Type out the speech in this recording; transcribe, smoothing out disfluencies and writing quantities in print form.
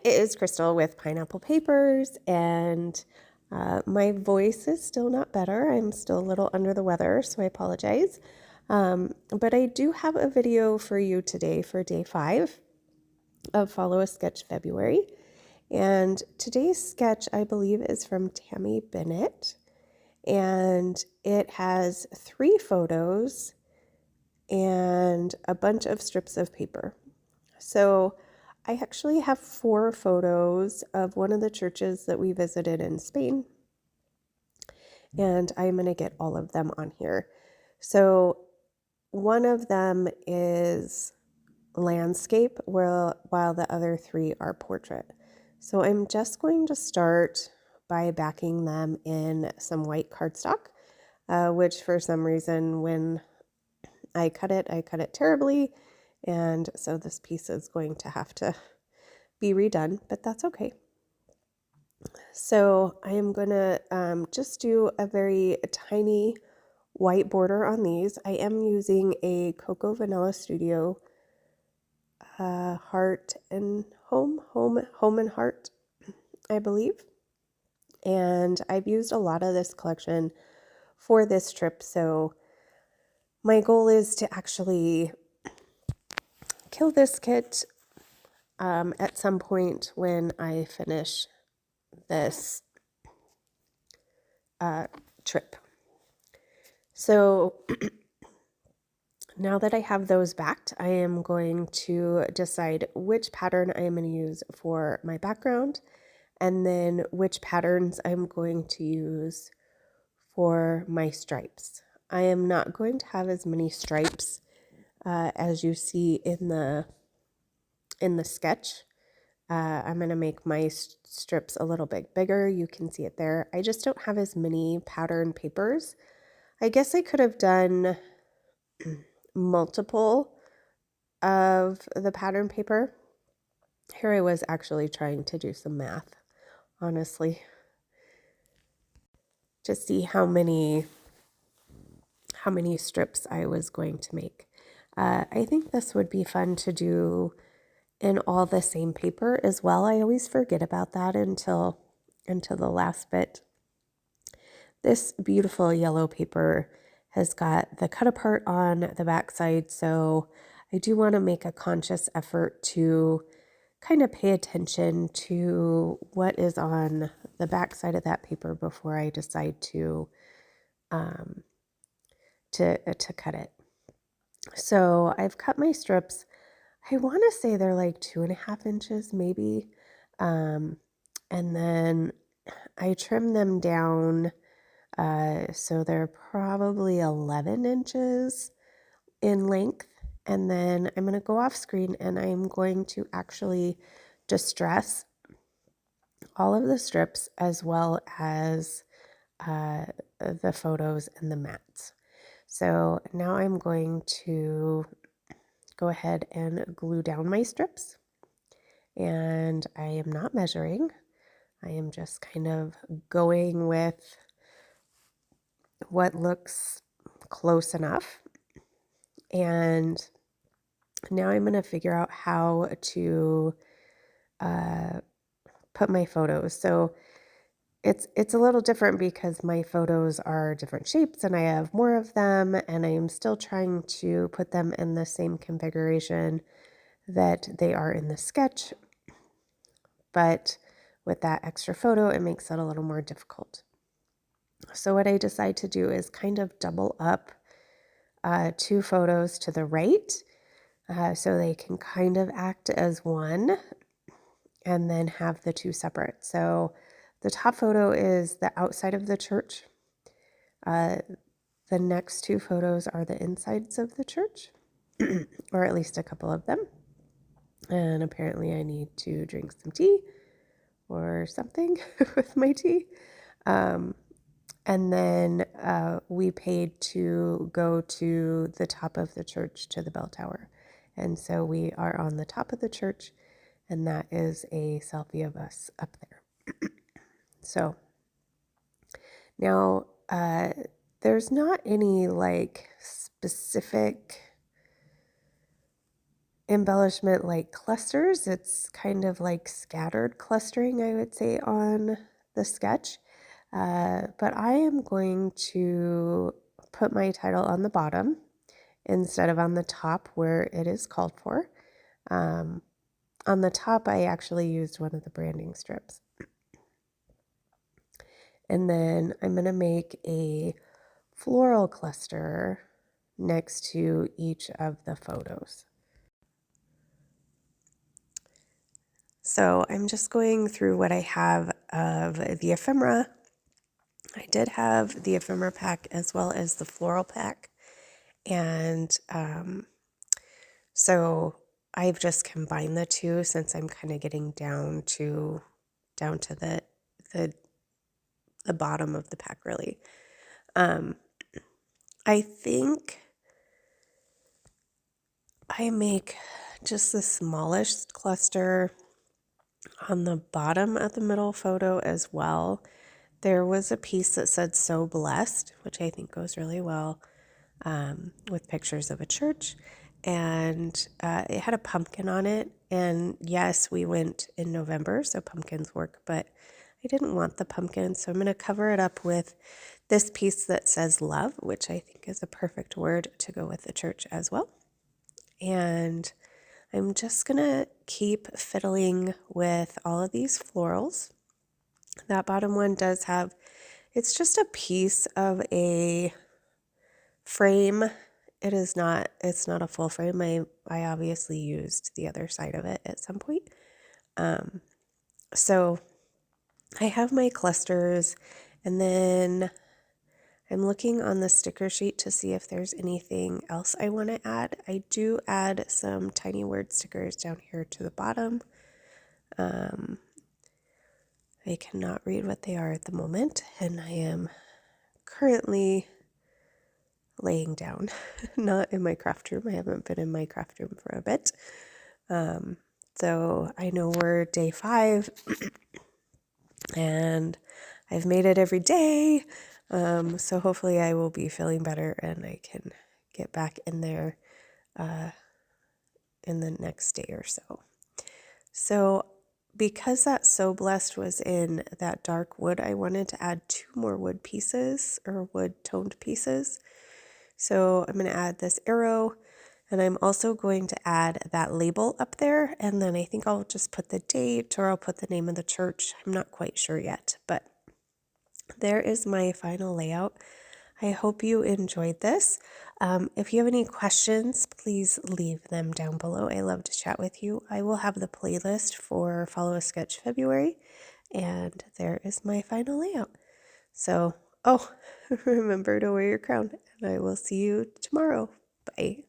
it is Crystal with Pineapple Papers, and my voice is still not better. I'm still a little under the weather, so I apologize. But I do have a video for you today for day 5 of Follow a Sketch February. And today's sketch, I believe, is from Tammy Bennett, and it has 3 photos and a bunch of strips of paper. So I actually have 4 photos of one of the churches that we visited in Spain, and I'm going to get all of them on here. So one of them is landscape, while the other 3 are portrait. So I'm just going to start by backing them in some white cardstock, which for some reason when I cut it terribly, and so this piece is going to have to be redone, but that's okay. So I am going to just do a very tiny white border on these. I am using a Cocoa Vanilla Studio Heart and Home and Heart, I believe. And I've used a lot of this collection for this trip, so my goal is to actually kill this kit at some point when I finish this trip. So now that I have those backed, I am going to decide which pattern I am going to use for my background, and then which patterns I'm going to use for my stripes. I am not going to have as many stripes as you see in the sketch. I'm going to make my strips a little bit bigger. You can see it there. I just don't have as many pattern papers. I guess I could have done multiple of the pattern paper. Here I was actually trying to do some math, honestly, to see how many strips I was going to make. I think this would be fun to do in all the same paper as well. I always forget about that until the last bit. This beautiful yellow paper has got the cut apart on the back side, so I do want to make a conscious effort to kind of pay attention to what is on the back side of that paper before I decide to cut it. So I've cut my strips. I want to say they're like 2.5 inches maybe. And then I trim them down. So they're probably 11 inches in length. And then I'm going to go off screen and I'm going to actually distress all of the strips as well as the photos and the mats. So now I'm going to go ahead and glue down my strips. And I am not measuring. I am just kind of going with what looks close enough. And now I'm going to figure out how to put my photos. So it's a little different because my photos are different shapes and I have more of them, and I am still trying to put them in the same configuration that they are in the sketch. But with that extra photo, it makes it a little more difficult. So what I decide to do is kind of double up 2 photos to the right so they can kind of act as one, and then have the 2 separate. So the top photo is the outside of the church. The next 2 photos are the insides of the church, or at least a couple of them. And apparently I need to drink some tea or something with my tea. And then we paid to go to the top of the church, to the bell tower. And so we are on the top of the church, and that is a selfie of us up there. So now there's not any like specific embellishment like clusters. It's kind of like scattered clustering, I would say, on the sketch. But I am going to put my title on the bottom instead of on the top where it is called for. On the top, I actually used one of the branding strips. And then I'm going to make a floral cluster next to each of the photos. So I'm just going through what I have of the ephemera. I did have the ephemera pack as well as the floral pack. And so I've just combined the two since I'm kind of getting down to the bottom of the pack, really. I think I make just the smallest cluster on the bottom of the middle photo as well. There was a piece that said "So Blessed," which I think goes really well with pictures of a church. And it had a pumpkin on it. And yes, we went in November, so pumpkins work, but I didn't want the pumpkin. So I'm going to cover it up with this piece that says "love," which I think is a perfect word to go with the church as well. And I'm just going to keep fiddling with all of these florals. That bottom one does have, it's just a piece of a frame. It's not a full frame. I obviously used the other side of it at some point. So I have my clusters, and then I'm looking on the sticker sheet to see if there's anything else I want to add. I do add some tiny word stickers down here to the bottom. I cannot read what they are at the moment, and I am currently laying down, not in my craft room. I haven't been in my craft room for a bit. So I know we're day 5 and I've made it every day. So hopefully I will be feeling better and I can get back in there in the next day or so. So because that "So Blessed" was in that dark wood, I wanted to add 2 more wood pieces or wood toned pieces. So I'm going to add this arrow, and I'm also going to add that label up there, and then I think I'll just put the date or I'll put the name of the church. I'm not quite sure yet, but there is my final layout. I hope you enjoyed this. If you have any questions, please leave them down below. I love to chat with you. I will have the playlist for Follow a Sketch February, and there is my final layout. So, remember to wear your crown, and I will see you tomorrow. Bye.